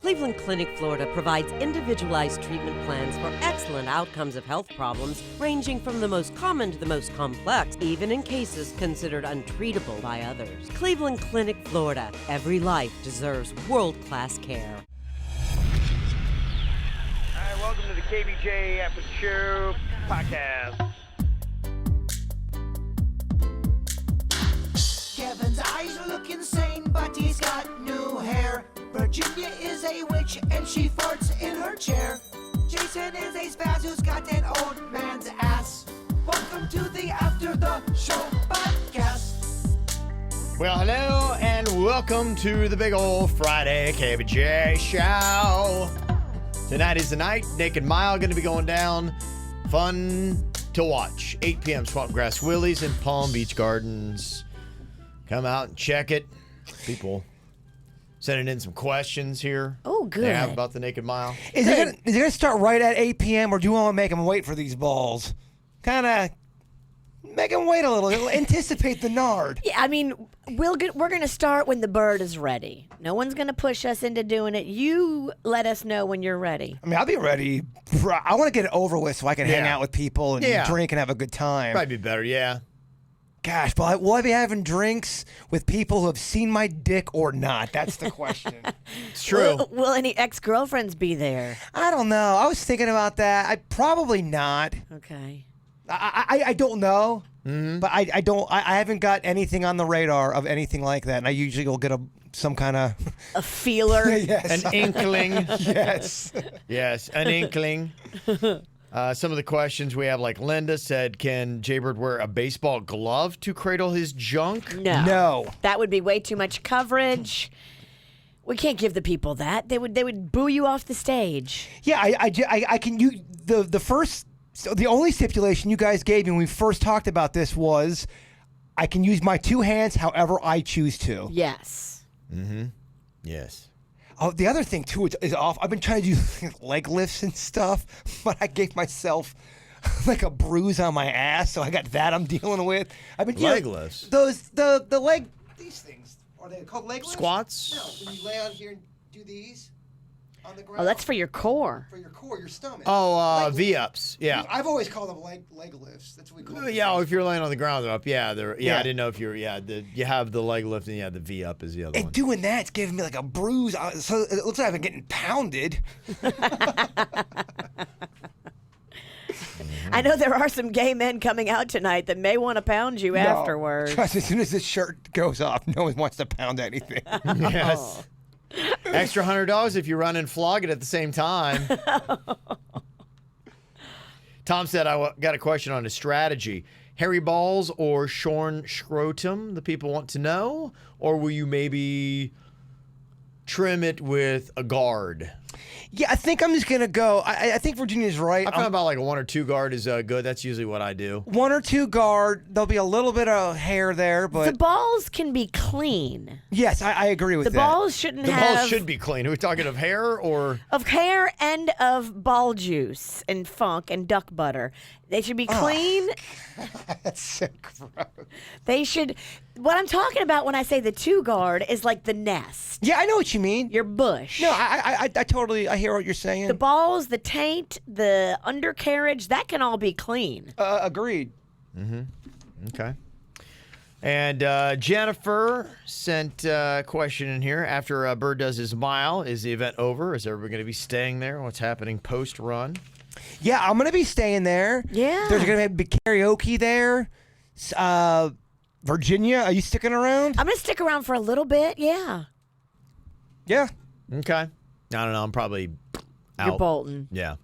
Cleveland Clinic, Florida provides individualized treatment plans for excellent outcomes of health problems ranging from the most common to the most complex, even in cases considered untreatable by others. Cleveland Clinic, Florida. Every life deserves world-class care. Hi, welcome to the KVJ ATS Podcast. Kevin's eyes look insane, but he's got new hair. Virginia is a witch and she farts in her chair. Jason is a spaz who's got an old man's ass. Welcome to the After the Show Podcast. Well, hello and welcome to the big old Friday KVJ show. Tonight is the night. Naked Mile going to be going down. Fun to watch. 8 p.m. Swamp Grass Willie's in Palm Beach Gardens. Come out and check it. People sending in some questions here. Oh, good. They have about the Naked Mile. Is it going to start right at 8 p.m. or do you want to make them wait for these balls? Kind of make them wait a little. Anticipate the nard. Yeah, I mean, we're going to start when the bird is ready. No one's going to push us into doing it. You let us know when you're ready. I mean, I'll be ready. I want to get it over with so I can hang out with people and drink and have a good time. Probably be better, yeah. Gosh, but will I be having drinks with people who have seen my dick or not? That's the question. It's true. Will any ex-girlfriends be there? I don't know. I was thinking about that. I probably not. Okay. I don't know. Mm-hmm. But I don't. I haven't got anything on the radar of anything like that. And I usually will get some kind of a feeler. Yes. An inkling. Yes. Yes, an inkling. Some of the questions we have, like Linda said, can Jaybird wear a baseball glove to cradle his junk? No. That would be way too much coverage. We can't give the people that. They would boo you off the stage. Yeah, I can. The only stipulation you guys gave me when we first talked about this was I can use my two hands however I choose to. Yes. Mm-hmm. Yes. Oh, the other thing, too, is off. I've been trying to do leg lifts and stuff, but I gave myself like a bruise on my ass, so I got that I'm dealing with. I've been leg lifts? The leg, these things, are they called leg lifts? Squats? No, when you lay out here and do these on the ground. Oh, that's for your core. For your core, your stomach. Oh, V-ups, yeah. I've always called them leg lifts. That's what we call them. Yeah, if you're laying on the ground, they're up. Yeah, I didn't know if you're, you have the leg lift and the V-up is the other one. And doing that's giving me like a bruise. So it looks like I've been getting pounded. I know there are some gay men coming out tonight that may want to pound you afterwards. Trust me, as soon as this shirt goes off, no one wants to pound anything. Yes. Extra $100 if you run and flog it at the same time. Tom said, I got a question on his strategy. Hairy balls or shorn scrotum, the people want to know? Or will you maybe trim it with a guard? Yeah, I think I'm just going to go. I think Virginia's right. I found about like a 1 or 2 guard is good. That's usually what I do. 1 or 2 guard. There'll be a little bit of hair there, but the balls can be clean. Yes, I agree with the that. Balls shouldn't the have... balls should be clean. Are we talking of hair or... Of hair and of ball juice and funk and duck butter. They should be clean. That's so gross. They should... What I'm talking about when I say the 2 guard is like the nest. Yeah, I know what you mean. Your bush. No, I totally, I hear what you're saying. The balls, the taint, the undercarriage, that can all be clean. Agreed. Mm-hmm. Okay. And Jennifer sent a question in here. After Bird does his mile, is the event over? Is everybody going to be staying there? What's happening post-run? Yeah, I'm going to be staying there. Yeah. There's going to be karaoke there. Virginia, are you sticking around? I'm going to stick around for a little bit, yeah. Yeah. Okay. I don't know. I'm probably out. You're Bolton. Yeah.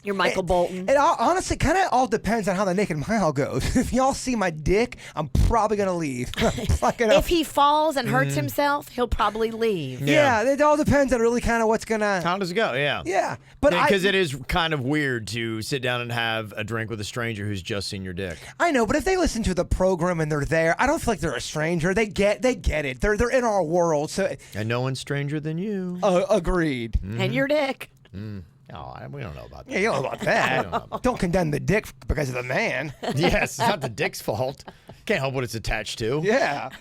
You're Michael Bolton. It honestly kind of all depends on how the Naked Mile goes. If y'all see my dick, I'm probably going to leave. If he falls and hurts himself, he'll probably leave. Yeah, it all depends on really kind of what's going to... How does it go? Yeah. Yeah. But because it is kind of weird to sit down and have a drink with a stranger who's just seen your dick. I know, but if they listen to the program and they're there, I don't feel like they're a stranger. They get it. They're in our world. So. And no one's stranger than you. Agreed. Mm-hmm. And your dick. Oh, we don't know about that. Yeah, you don't know about that. Don't condemn the dick because of the man. Yes, it's not the dick's fault. Can't help what it's attached to. Yeah.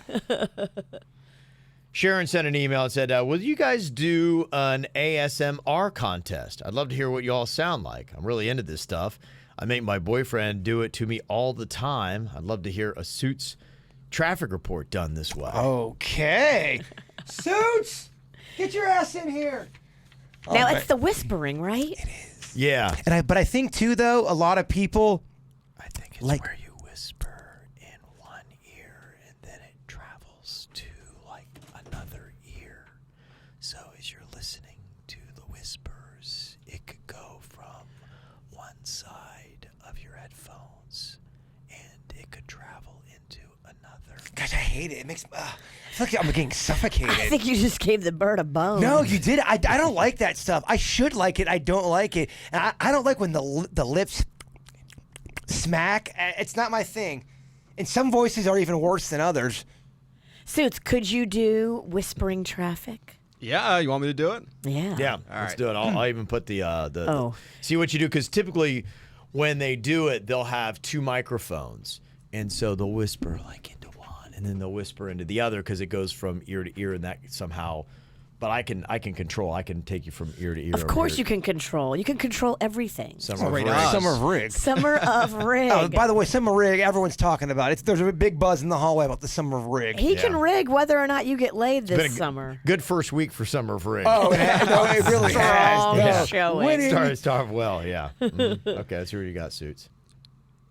Sharon sent an email and said, will you guys do an ASMR contest? I'd love to hear what you all sound like. I'm really into this stuff. I make my boyfriend do it to me all the time. I'd love to hear a Suits traffic report done this way. Okay. Suits, get your ass in here. Now, it's the whispering, right? It is. Yeah. But I think, too, though, a lot of people... I think it's like, where you whisper in one ear and then it travels to, like, another ear. So as you're listening to the whispers, it could go from one side of your headphones and it could travel into another. Gosh, I hate it. It makes... I feel like I'm getting suffocated. I think you just gave the bird a bone. No, you did. I don't like that stuff. I should like it. I don't like it. And I don't like when the lips smack. It's not my thing. And some voices are even worse than others. Suits, could you do whispering traffic? Yeah, you want me to do it? Yeah. Yeah, let's do it. I'll even put the see what you do, because typically when they do it, they'll have two microphones, and so they'll whisper like into one, and then they'll whisper into the other because it goes from ear to ear, and that somehow. But I can control. I can take you from ear to ear. Of course you can control. You can control everything. Summer of Right Rig. on. Summer of Rig. Summer of Rig. Oh, by the way, Summer of Rig, everyone's talking about it. There's a big buzz in the hallway about the Summer of Rig. He can rig whether or not you get laid this summer. Good first week for Summer of Rig. Oh, it really Strong has. showing. Winning. Start well, yeah. Okay, let's see what you got, Suits.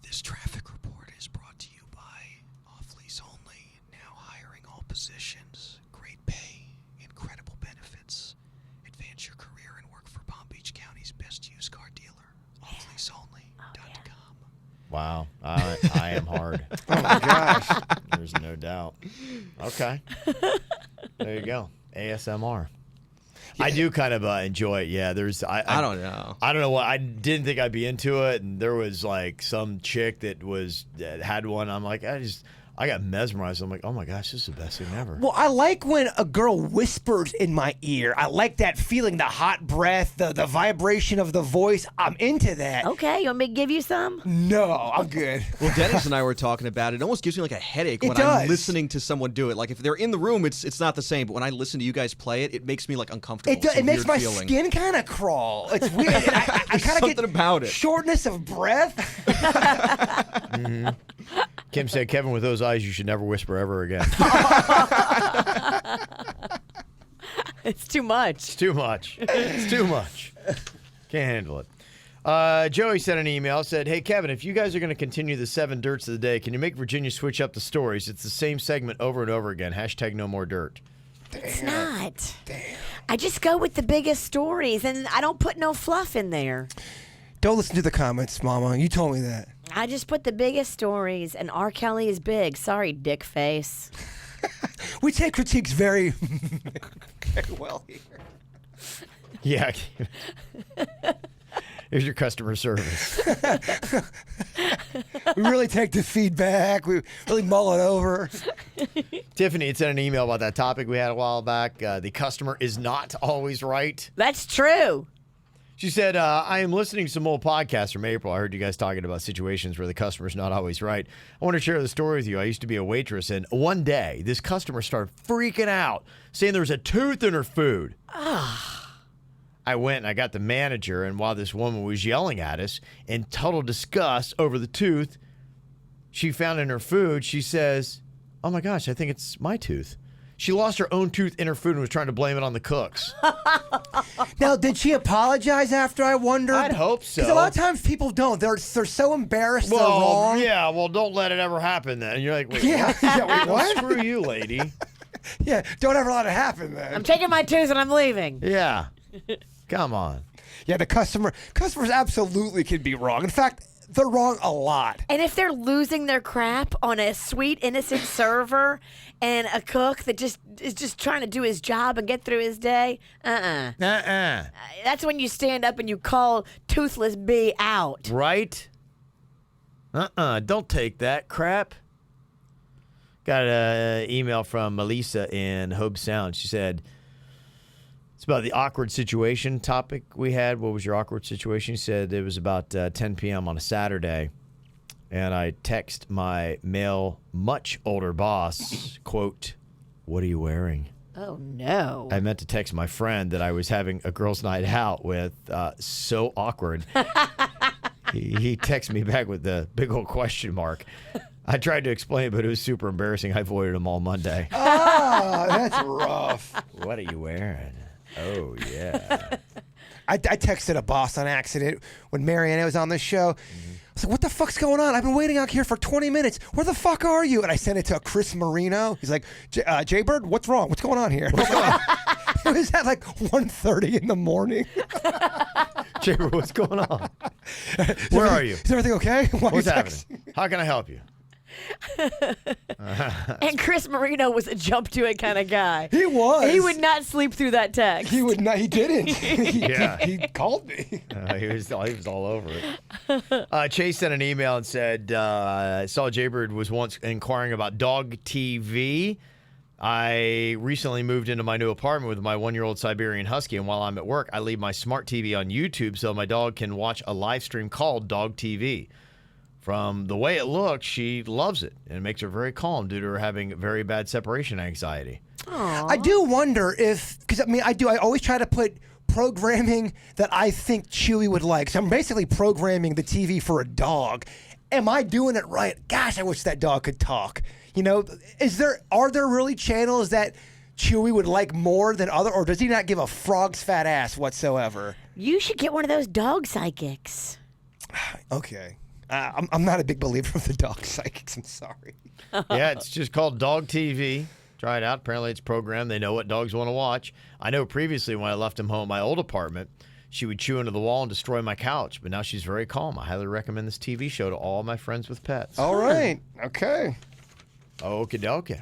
This traffic report is brought to you by Off-Lease Only, now hiring all positions, great pay, incredible benefits. Advance your career and work for Palm Beach County's best used car dealer, offleaseonly.com. Wow, I am hard. Oh, my gosh. There's no doubt. Okay. There you go. ASMR. I do kind of enjoy it. Yeah, I don't know. I don't know what. I didn't think I'd be into it, and there was like some chick that had one. I'm like, I got mesmerized. I'm like, oh my gosh, this is the best thing ever. Well, I like when a girl whispers in my ear. I like that feeling, the hot breath, the vibration of the voice. I'm into that. Okay, you want me to give you some? No, I'm good. Well, Dennis and I were talking about it. It almost gives me like a headache It when does. I'm listening to someone do it. Like if they're in the room, it's not the same. But when I listen to you guys play it, it makes me like uncomfortable. It's a It makes weird my feeling. skin kind of crawl. It's weird. And I kind of something get about it. shortness of breath. Kim said, Kevin, with those eyes, you should never whisper ever again. It's too much. It's too much. It's too much. Can't handle it. Joey sent an email, said, hey, Kevin, if you guys are going to continue the 7 dirts of the day, can you make Virginia switch up the stories? It's the same segment over and over again. # no more dirt. It's not. Damn. I just go with the biggest stories, and I don't put no fluff in there. Don't listen to the comments, Mama. You told me that. I just put the biggest stories, and R. Kelly is big. Sorry, dick face. We take critiques very, very well here. Yeah. Here's your customer service. We really take the feedback. We really mull it over. Tiffany had sent an email about that topic we had a while back. The customer is not always right. That's true. She said, I am listening to some old podcasts from April. I heard you guys talking about situations where the customer's not always right. I want to share the story with you. I used to be a waitress, and one day, this customer started freaking out, saying there was a tooth in her food. I went and I got the manager, and while this woman was yelling at us in total disgust over the tooth she found in her food, she says, oh my gosh, I think it's my tooth. She lost her own tooth in her food and was trying to blame it on the cooks. Now, did she apologize after, I wonder? I'd hope so. Because a lot of times people don't. They're so embarrassed they're wrong. Yeah, well, don't let it ever happen then. And you're like, wait, Yeah, what? yeah, wait, Well, what? screw you, lady. Yeah, don't ever let it happen, man. I'm taking my tooth and I'm leaving. Yeah. Come on. Yeah, the customers absolutely can be wrong. In fact, they're wrong a lot. And if they're losing their crap on a sweet, innocent server and a cook that is just trying to do his job and get through his day, that's when you stand up and you call Toothless B out. Right? Don't take that crap. Got an email from Melissa in Hobe Sound. She said, it's about the awkward situation topic we had. What was your awkward situation? She said it was about 10 p.m. on a Saturday. And I text my male, much older boss, quote, what are you wearing? Oh, no. I meant to text my friend that I was having a girls' night out with. So awkward. He texted me back with the big old question mark. I tried to explain, but it was super embarrassing. I avoided him all Monday. Oh, that's rough. What are you wearing? Oh, yeah. I texted a boss on accident when Mariana was on the show. I was like, what the fuck's going on? I've been waiting out here for 20 minutes. Where the fuck are you? And I sent it to Chris Marino. He's like, Jaybird, what's wrong? What's going on here? What's going on? It was at like 1:30 in the morning. Jaybird, what's going on? Where are you? Is everything okay? Why are you What's happening? texting? How can I help you? And Chris Marino was a jump to it kind of guy. He was. He would not sleep through that text. He would not. He didn't. Yeah. he called me. He was all over it. Chase sent an email and said, I saw Jaybird was once inquiring about dog TV. I recently moved into my new apartment with my 1-year-old Siberian Husky, and while I'm at work, I leave my smart TV on YouTube so my dog can watch a live stream called Dog TV. From the way it looks, she loves it, and it makes her very calm due to her having very bad separation anxiety. I do wonder if, because I always try to put programming that I think Chewy would like. So I'm basically programming the TV for a dog. Am I doing it right? Gosh, I wish that dog could talk. You know, are there really channels that Chewy would like more than other, or does he not give a frog's fat ass whatsoever? You should get one of those dog psychics. Okay. I'm not a big believer of the dog psychics. I'm sorry. Yeah, it's just called Dog TV. Try it out. Apparently, it's programmed. They know what dogs want to watch. I know previously when I left him home at my old apartment, she would chew into the wall and destroy my couch. But now she's very calm. I highly recommend this TV show to all my friends with pets. All right. Okay. Okie dokie.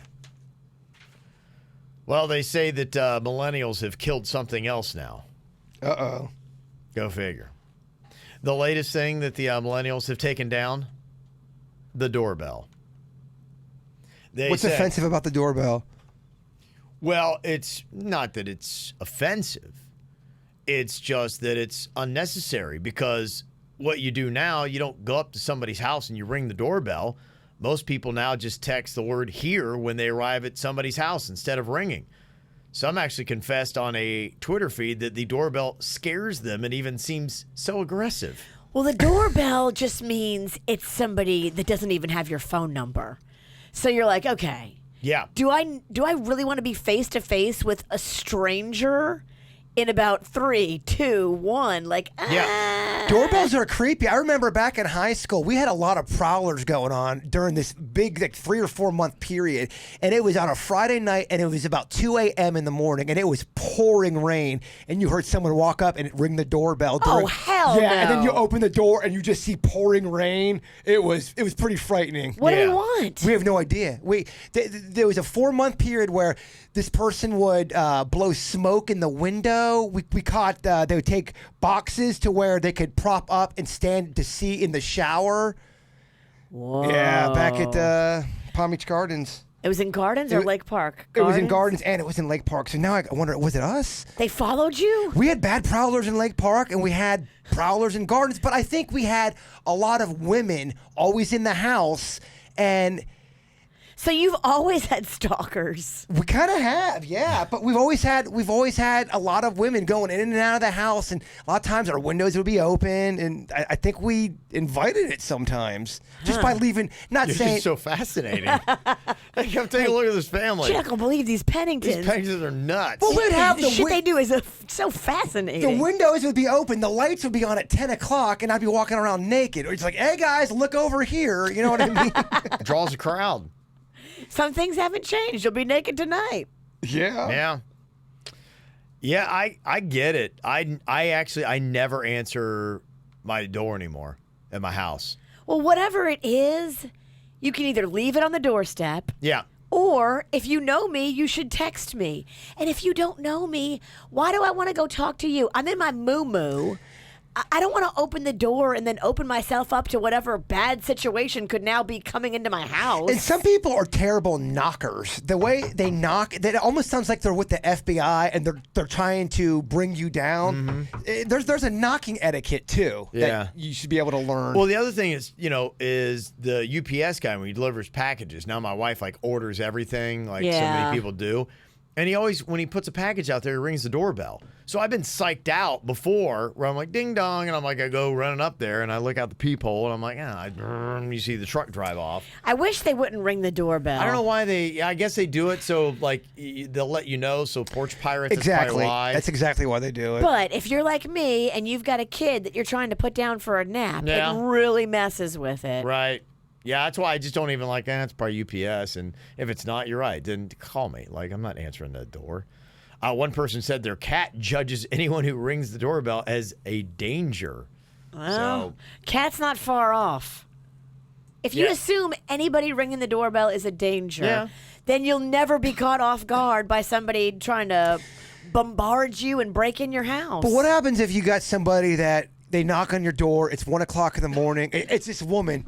Well, they say that millennials have killed something else now. Uh-oh. Go figure. The latest thing that the millennials have taken down, the doorbell. What's offensive about the doorbell? Well, it's not that it's offensive. It's just that it's unnecessary because what you do now, you don't go up to somebody's house and you ring the doorbell. Most people now just text the word here when they arrive at somebody's house instead of ringing. Some actually confessed on a Twitter feed that the doorbell scares them and even seems so aggressive. Well, the doorbell just means it's somebody that doesn't even have your phone number. So you're like, okay, Yeah. do I really want to be face to face with a stranger in about 3, 2, 1? Like, Doorbells are creepy. I remember back in high school, we had a lot of prowlers going on during this big, like 3 or 4 month period. And it was on a Friday night, and it was about 2 a.m. in the morning, and it was pouring rain. And you heard someone walk up and ring the doorbell. Oh, hell yeah, and then no. you open the door, and you just see pouring rain. It was pretty frightening. What do Yeah. we want? We have no idea. There was a 4-month period where this person would blow smoke in the window. We caught they would take boxes to where they could prop up and stand to see in the shower. Whoa. Yeah, back at Palm Beach Gardens. It was in Gardens or Lake Park? It was in Gardens and it was in Lake Park. So now I wonder, was it us? They followed you? We had bad prowlers in Lake Park and we had prowlers in Gardens, but I think we had a lot of women always in the house, and So you've always had stalkers. we kind of have, yeah. But we've always had a lot of women going in and out of the house, and a lot of times our windows would be open, and I think we invited it sometimes just by leaving. Not You're saying just so fascinating. Hey, come take a look at this family. You're not going to believe these Penningtons. These Penningtons are nuts. Well, we'd have the shit they do is so fascinating. the windows would be open, the lights would be on at 10 o'clock, and I'd be walking around naked. Or it's like, hey guys, look over here. You know what I mean? Draws a crowd. Some things haven't changed. You'll be naked tonight. Yeah. Yeah, I get it. I never answer my door anymore at my house. Well, whatever it is, you can either leave it on the doorstep, Yeah. or if you know me, you should text me. And if you don't know me, why do I want to go talk to you? I'm in my moo-moo. I don't want to open the door and then open myself up to whatever bad situation could now be coming into my house. And some people are terrible knockers. The way they knock, that almost sounds like they're with the FBI and they're trying to bring you down. There's a knocking etiquette too Yeah. that you should be able to learn. Well, the other thing is, is the UPS guy when he delivers packages. Now my wife orders everything like so Yeah. many people do. And he always, when he puts a package out there, he rings the doorbell. So I've been psyched out before where I'm like, ding dong. And I'm like, I go running up there and I look out the peephole and I'm like, you see the truck drive off. I wish they wouldn't ring the doorbell. I don't know why I guess they do it so like they'll let you know. So porch pirates, Exactly. That's probably why. That's exactly why they do it. But if you're like me and you've got a kid that you're trying to put down for a nap, Yeah. it really messes with it. Right. Yeah, that's why I just don't even like that. It's probably UPS. And if it's not, you're right. Then call me. Like, I'm not answering the door. One person said their cat judges anyone who rings the doorbell as a danger. Well, cat's not far off. If you Yeah. assume anybody ringing the doorbell is a danger, Yeah. then you'll never be caught off guard by somebody trying to bombard you and break in your house. But what happens if you got somebody that they knock on your door, it's 1 o'clock in the morning, it's this woman,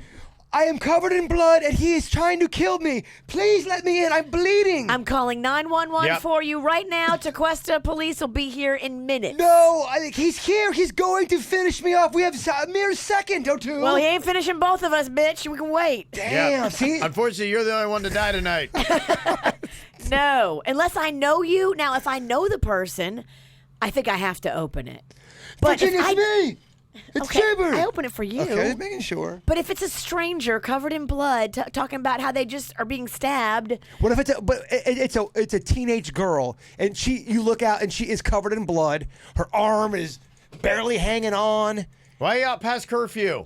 I am covered in blood and he is trying to kill me. Please let me in. I'm bleeding. I'm calling 911 Yep. for you right now. Tequesta police will be here in minutes. No, he's here. He's going to finish me off. We have a mere second or two. Well, he ain't finishing both of us, bitch. We can wait. Damn, see? Unfortunately, you're the only one to die tonight. No, unless I know you. Now, if I know the person, I think I have to open it. But Virginia, if it's me. It's okay, Chambers. I open it for you. Okay, just making sure. But if it's a stranger covered in blood talking about how they just are being stabbed, What if it's a teenage girl and you look out and she is covered in blood. Her arm is barely hanging on. Why are you out past curfew?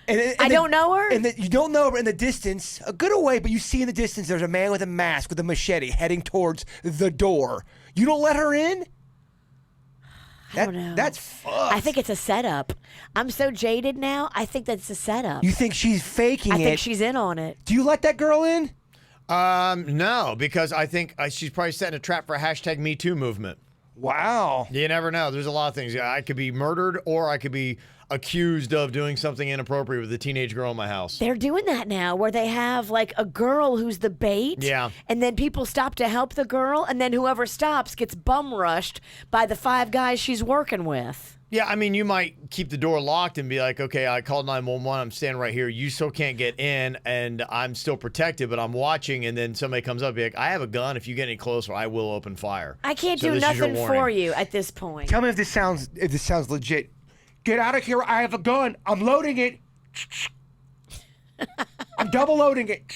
And I don't know her? And you don't know her in the distance, a good away, but you see in the distance there's a man with a mask with a machete heading towards the door. You don't let her in? I don't know. That's fucked. I think it's a setup. I'm so jaded now. I think that's a setup. You think she's faking I it? think she's in on it. Do you let that girl in? No, because I think she's probably setting a trap for a hashtag Me Too movement. Wow. You never know. There's a lot of things. I could be murdered or I could be accused of doing something inappropriate with a teenage girl in my house. They're doing that now where they have like a girl who's the bait. Yeah. And then people stop to help the girl. And then whoever stops gets bum rushed by the 5 guys she's working with. Yeah, I mean, you might keep the door locked and be like, okay, I called 911. I'm standing right here. You still can't get in, and I'm still protected, but I'm watching. And then somebody comes up and be like, I have a gun. If you get any closer, I will open fire. I can't So do this is your nothing for warning. you at this point. Tell me if this sounds legit. Get out of here. I have a gun. I'm loading it. I'm double loading it.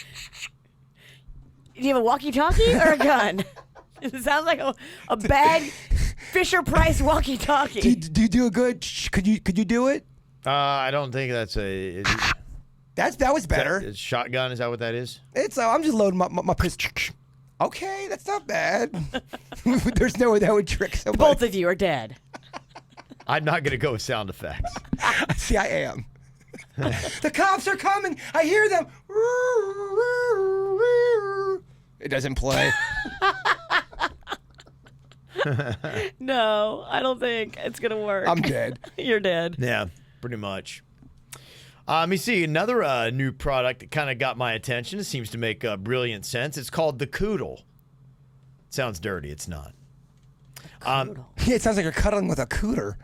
Do you have a walkie-talkie or a gun? It sounds like a bad Fisher Price walkie-talkie. Do you do a good? Could you do it? I don't think that's That was better. a shotgun. Is that what that is? It's I'm just loading my pistol. Okay, that's not bad. There's no way that would trick somebody. Both of you are dead. I'm not going to go with sound effects. See, I am. The cops are coming. I hear them. It doesn't play. No, I don't think it's going to work. I'm dead. You're dead. Yeah, pretty much. Let me see. Another new product that kind of got my attention. It seems to make brilliant sense. It's called the Koodle. It sounds dirty. It's not. Yeah, it sounds like you're cuddling with a cooter.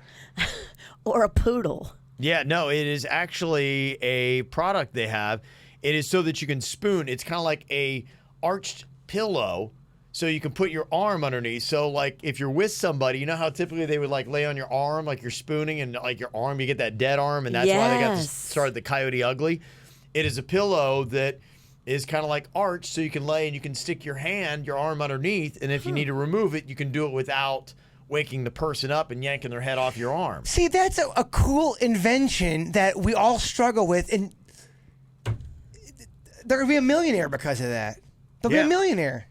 Or a poodle. Yeah, no, it is actually a product they have. It is so that you can spoon. It's kind of like a arched pillow, so you can put your arm underneath. So, like, if you're with somebody, you know how typically they would, like, lay on your arm, like you're spooning, and, like, your arm, you get that dead arm, and that's why they got to Yes. start the Coyote Ugly. It is a pillow that is kind of like arched, so you can lay and you can stick your arm underneath, and if you need to remove it, you can do it without waking the person up and yanking their head off your arm. See, that's a cool invention that we all struggle with, and they're gonna be a millionaire because of that. They'll be Yeah. a millionaire.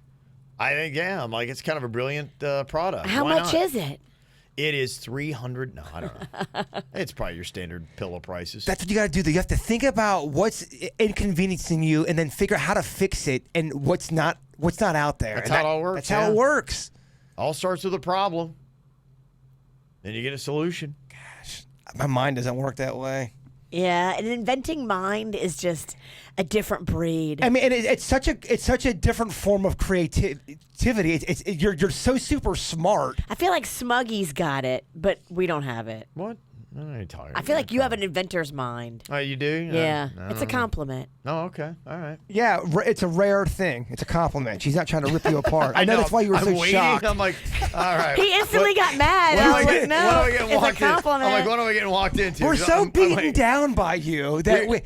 I think, yeah, I'm like, it's kind of a brilliant product. How Why much not? is it? It is $300. No, I don't know. It's probably your standard pillow prices. That's what you got to do. You have to think about what's inconveniencing you, and then figure out how to fix it, and what's not out there. That's And how it all works, That's how yeah. it works. All starts with a problem. Then you get a solution. My mind doesn't work that way. Yeah, an inventing mind is just a different breed. I mean, and it's such a different form of creativity. You're so super smart. I feel like Smuggy's got it, but we don't have it. What? What are you talking I feel like you have an inventor's mind. Oh, you do? Yeah, I it's a don't know. compliment. Oh, okay. All right. Yeah, it's a rare thing. It's a compliment. She's not trying to rip you apart. I know that's why you were I'm so waiting. shocked. I'm like, all right. He instantly got mad. What I am was I like, getting, no, what am I getting it's a walked in? compliment. I'm like, what am I getting walked into? We're 'Cause so I'm beaten like, down by you that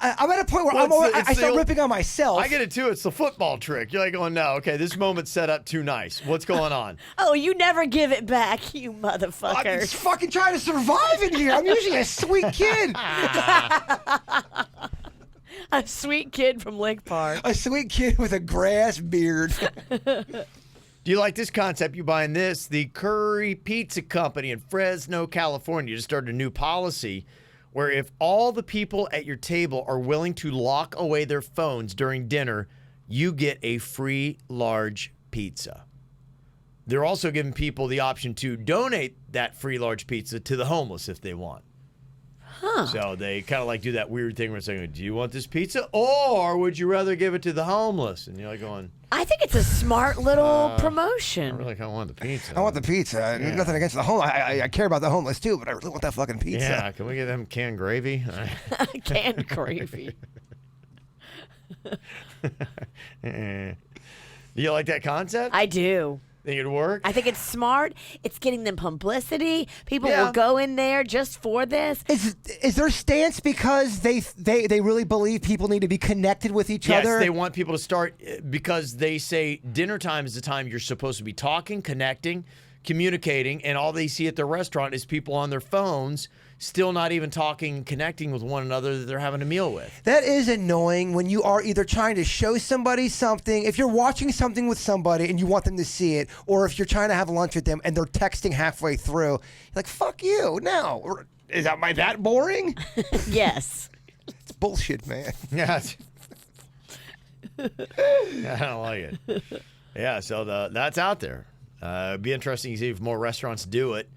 I'm at a point where Well, I start ripping on myself. I get it too. It's the football trick. You're like going, no, okay, this moment's set up too nice. What's going on? Oh, you never give it back, you I'm motherfucker. just fucking trying to survive in here. I'm usually a sweet kid. A sweet kid from Lake Park. A sweet kid with a grass beard. Do you like this concept? You buying this? The Curry Pizza Company in Fresno, California just started a new policy where if all the people at your table are willing to lock away their phones during dinner, you get a free large pizza. They're also giving people the option to donate that free large pizza to the homeless if they want. Huh. So they kind of like do that weird thing where it's saying, do you want this pizza or would you rather give it to the homeless? And you're like going, I think it's a smart little I promotion. really kind of want the pizza. I want the pizza. Yeah. Nothing against the homeless. I care about the homeless too, but I really want that fucking pizza. Yeah, can we get them canned gravy? Canned gravy. Do you like that concept? I do. Think it'd work? I think it's smart. It's getting them publicity. People Yeah. will go in there just for this. Is their stance because they really believe people need to be connected with each Yes, other? they want people to start because they say dinner time is the time you're supposed to be talking, connecting, communicating, and all they see at the restaurant is people on their phones still not even talking and connecting with one another that they're having a meal with. That is annoying when you are either trying to show somebody something, if you're watching something with somebody and you want them to see it, or if you're trying to have lunch with them and they're texting halfway through, you're like, fuck you. No. Is that boring? Yes. It's bullshit, man. Yeah. I don't like it. Yeah, so that's out there. It'd be interesting to see if more restaurants do it.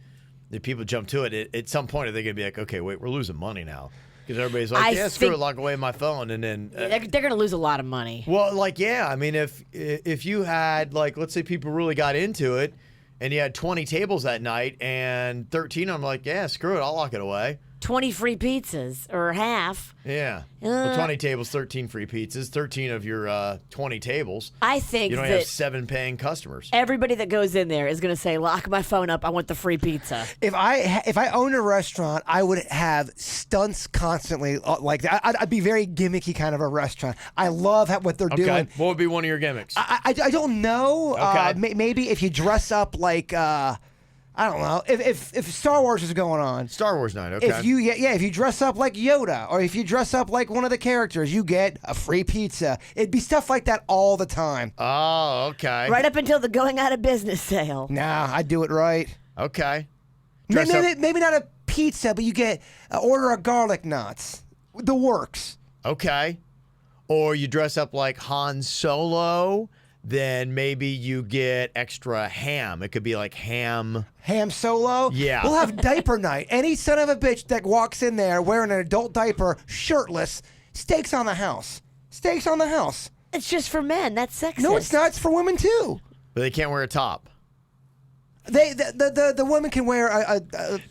If people jump to it, at some point, are they going to be like, okay, wait, we're losing money now? Because everybody's like, yeah, screw it, lock away my phone. And then. They're going to lose a lot of money. Well, like, yeah. I mean, if you had, like, let's say people really got into it and you had 20 tables that night and 13 of them like, yeah, screw it, I'll lock it away. 20 free pizzas or half. Yeah. Well, 20 tables, 13 free pizzas, 13 of your 20 tables. I think You don't that have 7 paying customers. everybody that goes in there is going to say, lock my phone up. I want the free pizza. If I owned a restaurant, I would have stunts constantly like that. I'd be very gimmicky kind of a restaurant. I love what they're Okay. doing. What would be one of your gimmicks? I don't know. Okay. Maybe if you dress up like I don't know. If Star Wars is going on, Star Wars night, okay. if you dress up like Yoda or if you dress up like one of the characters, you get a free pizza. It'd be stuff like that all the time. Oh, okay. Right up until the going out of business sale. Nah, I do it right. Okay. Dress up. Maybe not a pizza, but you get order of garlic knots. The works. Okay. Or you dress up like Han Solo, then maybe you get extra ham. It could be like ham. Ham Solo? Yeah. We'll have diaper night. Any son of a bitch that walks in there wearing an adult diaper, shirtless, steaks on the house. Steaks on the house. It's just for men. That's sexist. No, it's not. It's for women too. But they can't wear a top. The woman can wear a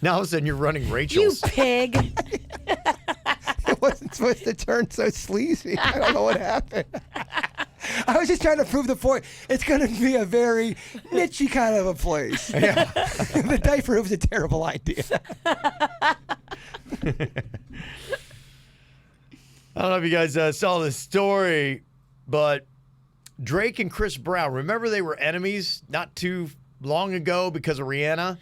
Now all of a sudden you're running You Rachel's. pig. It wasn't supposed to turn so sleazy. I don't know what happened. I was just trying to prove the point. It's going to be a very niche kind of a place. Yeah. The diaper was a terrible idea. I don't know if you guys saw this story, but Drake and Chris Brown, remember they were enemies not too long ago because of Rihanna?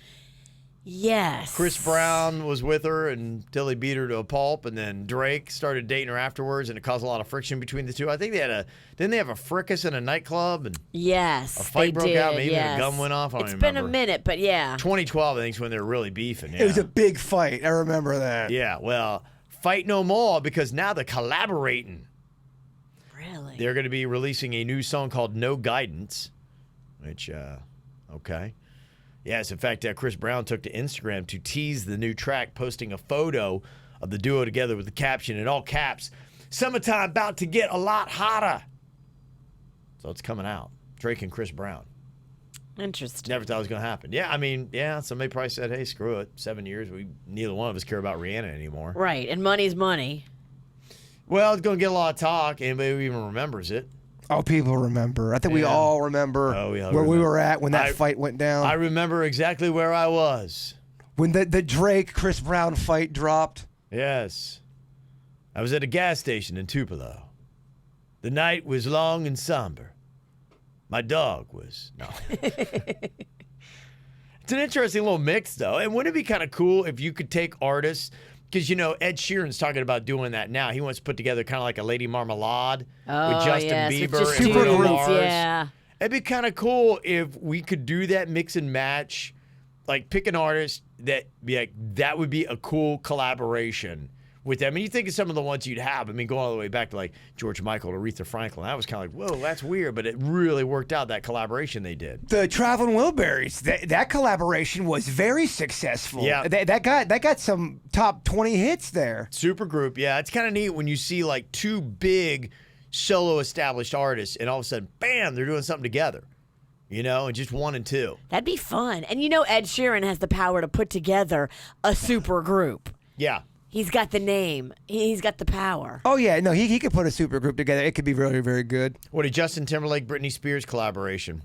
Yes. Chris Brown was with her until he beat her to a pulp, and then Drake started dating her afterwards, and it caused a lot of friction between the two. I think didn't they have a fricas in a nightclub, and Yes. a fight they broke did, out, maybe yes. a gun went off? I don't It's remember. been a minute, but yeah. 2012, I think, is when they were really beefing. It was a big fight. I remember that. Yeah, well, fight no more because now they're collaborating. Really? They're going to be releasing a new song called No Guidance, which, okay. Yes, in fact, Chris Brown took to Instagram to tease the new track, posting a photo of the duo together with the caption in all caps, "Summertime about to get a lot hotter." So it's coming out. Drake and Chris Brown. Interesting. Never thought it was going to happen. Yeah, I mean, yeah, somebody probably said, hey, screw it. 7 years, neither one of us care about Rihanna anymore. Right, and money's money. Well, it's going to get a lot of talk. Anybody who even remembers it. Oh, people remember. I think we all remember where we were at when that fight went down. I remember exactly where I was. When the Drake-Chris Brown fight dropped. Yes. I was at a gas station in Tupelo. The night was long and somber. My dog was. No. It's an interesting little mix, though. And wouldn't it be kind of cool if you could take artists? Because, Ed Sheeran's talking about doing that now. He wants to put together kind of like a Lady Marmalade with Justin Bieber and Bruno Mars. Yeah. It'd be kind of cool if we could do that mix and match, like pick an artist that would be a cool collaboration with them. I mean, you think of some of the ones you'd have. I mean, going all the way back to like George Michael to Aretha Franklin. That was kind of like, whoa, that's weird, but it really worked out, that collaboration they did. The Traveling Wilburys, that collaboration was very successful. Yeah. That got some top 20 hits there. Supergroup, yeah. It's kind of neat when you see like two big solo established artists and all of a sudden, bam, they're doing something together. And just 1 and 2. That'd be fun. And Ed Sheeran has the power to put together a super group. Yeah. He's got the name. He's got the power. Oh, yeah. No, he could put a super group together. It could be really, very good. What a Justin Timberlake, Britney Spears collaboration.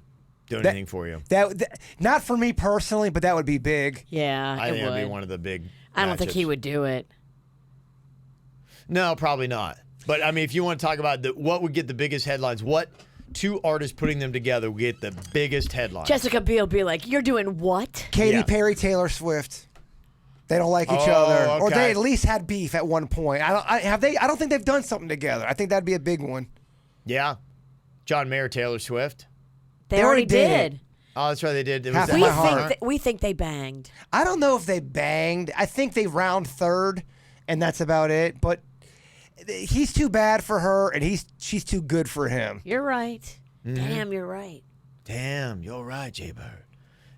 Do anything for you. That not for me personally, but that would be big. Yeah, I think would. that'd be one of the big I don't think he would do it. No, probably not. But, I mean, if you want to talk about what would get the biggest headlines, what two artists putting them together would get the biggest headlines? Jessica Biel be like, you're doing what? Katy Perry, Taylor Swift. They don't like each other, or they at least had beef at one point. I don't think they've done something together. I think that'd be a big one. Yeah, John Mayer, Taylor Swift. They already did. Oh, that's right, they did. We think they banged. I don't know if they banged. I think they round third, and that's about it. But he's too bad for her, and she's too good for him. You're right. Mm-hmm. Damn, you're right. Damn, you're right, Jay Bird.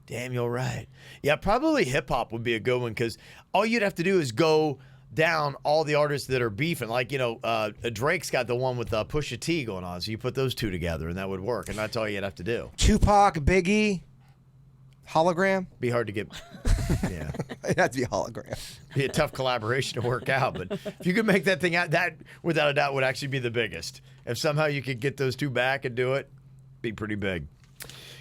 Damn, you're right. Yeah, probably hip-hop would be a good one because all you'd have to do is go down all the artists that are beefing. Like, Drake's got the one with Pusha T going on, so you put those two together, and that would work, and that's all you'd have to do. Tupac, Biggie, Hologram? Be hard to get. Yeah. It'd have to be a hologram. Be a tough collaboration to work out, but if you could make that thing out, that, without a doubt, would actually be the biggest. If somehow you could get those two back and do it, be pretty big.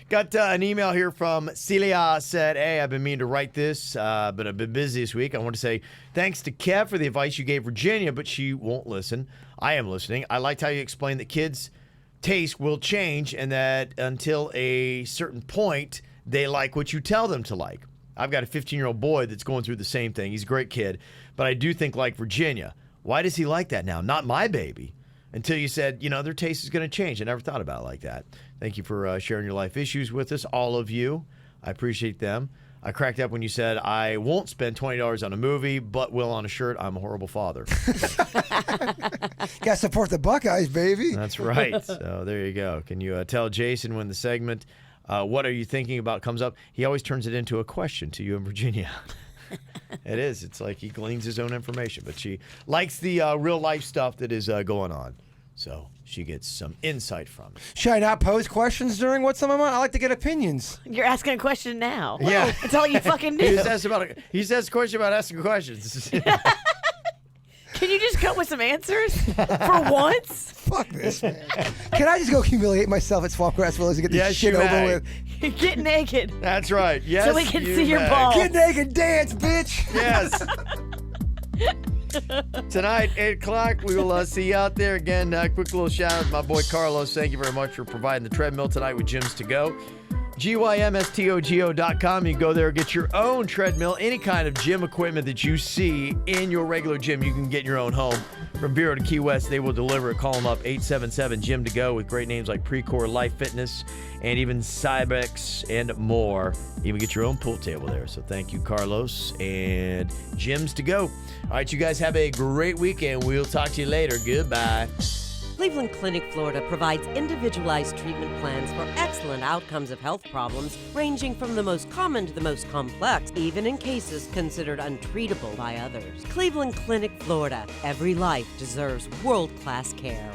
Got an email here from Celia. Said, hey, I've been meaning to write this, but I've been busy this week. I want to say thanks to Kev for the advice you gave Virginia, but she won't listen. I am listening. I liked how you explained that kids' taste will change and that until a certain point, they like what you tell them to like. I've got a 15-year-old boy that's going through the same thing. He's a great kid, but I do think like Virginia. Why does he like that now? Not my baby. Until you said, their taste is going to change. I never thought about it like that. Thank you for sharing your life issues with us, all of you. I appreciate them. I cracked up when you said, I won't spend $20 on a movie, but will on a shirt. I'm a horrible father. Got to support the Buckeyes, baby. That's right. So there you go. Can you tell Jason when the segment, what are you thinking about, comes up? He always turns it into a question to you in Virginia. It is. It's like he gleans his own information, but she likes the real life stuff that is going on. So she gets some insight from it. Should I not pose questions during What's on My Mind? I like to get opinions. You're asking a question now. Yeah. That's all you fucking do. He says a question about asking questions. Can you just come with some answers for once? Fuck this, man. Can I just go humiliate myself at Swampgrass Willows and get this shit over with? Get naked. That's right. Yes, so we can see your balls. Get naked, dance, bitch. Yes. Tonight, 8 o'clock, we will see you out there. Again, quick little shout out to my boy Carlos. Thank you very much for providing the treadmill tonight with Gyms to Go. GYMSTOGO.com. You can go there and get your own treadmill, any kind of gym equipment that you see in your regular gym, you can get in your own home. From Bureau to Key West, they will deliver it. Call them up, 877-GYM-TO-GO, with great names like Precor, Life Fitness, and even Cybex and more. Even get your own pool table there. So thank you, Carlos, and Gyms to Go. All right, you guys have a great weekend. We'll talk to you later. Goodbye. Cleveland Clinic, Florida provides individualized treatment plans for excellent outcomes of health problems, ranging from the most common to the most complex, even in cases considered untreatable by others. Cleveland Clinic, Florida. Every life deserves world-class care.